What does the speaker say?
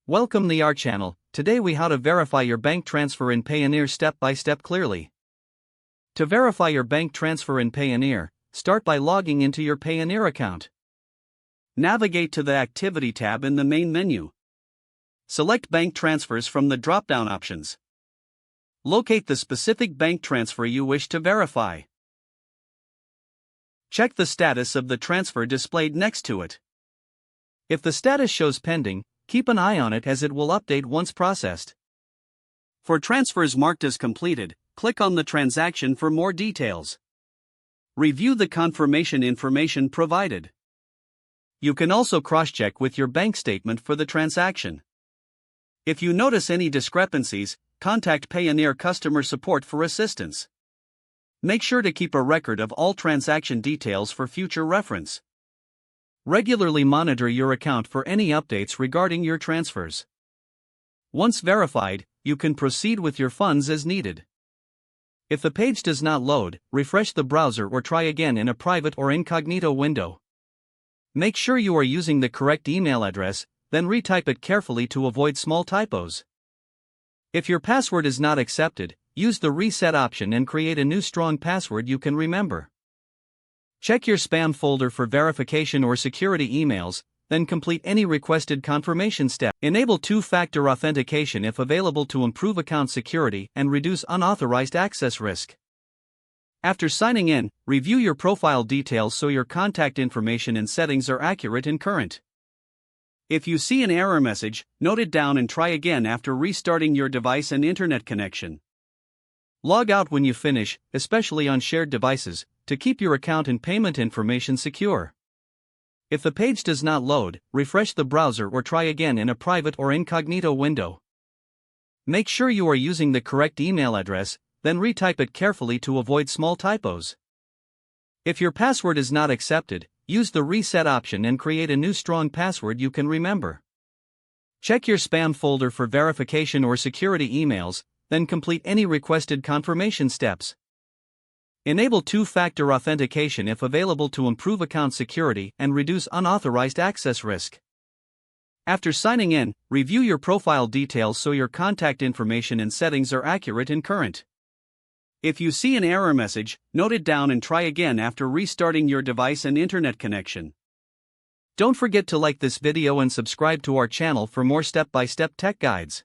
Welcome to our channel. Today we how to verify your bank transfer in Payoneer step by step clearly. To verify your bank transfer in Payoneer, start by logging into your Payoneer account. Navigate to the Activity tab in the main menu. Select Bank Transfers from the drop-down options. Locate the specific bank transfer you wish to verify. Check the status of the transfer displayed next to it. If the status shows pending, keep an eye on it as it will update once processed. For transfers marked as completed, click on the transaction for more details. Review the confirmation information provided. You can also cross-check with your bank statement for the transaction. If you notice any discrepancies, contact Payoneer customer support for assistance. Make sure to keep a record of all transaction details for future reference. Regularly monitor your account for any updates regarding your transfers. Once verified, you can proceed with your funds as needed. If the page does not load, refresh the browser or try again in a private or incognito window. Make sure you are using the correct email address, then retype it carefully to avoid small typos. If your password is not accepted, use the reset option and create a new strong password you can remember. Check your spam folder for verification or security emails, then complete any requested confirmation step. Enable two-factor authentication if available to improve account security and reduce unauthorized access risk. After signing in, review your profile details so your contact information and settings are accurate and current. If you see an error message, note it down and try again after restarting your device and internet connection. Log out when you finish, especially on shared devices, to keep your account and payment information secure. If the page does not load, refresh the browser or try again in a private or incognito window. Make sure you are using the correct email address, then retype it carefully to avoid small typos. If your password is not accepted, use the reset option and create a new strong password you can remember. Check your spam folder for verification or security emails, then complete any requested confirmation steps. Enable two-factor authentication if available to improve account security and reduce unauthorized access risk. After signing in, review your profile details so your contact information and settings are accurate and current. If you see an error message, note it down and try again after restarting your device and internet connection. Don't forget to like this video and subscribe to our channel for more step-by-step tech guides.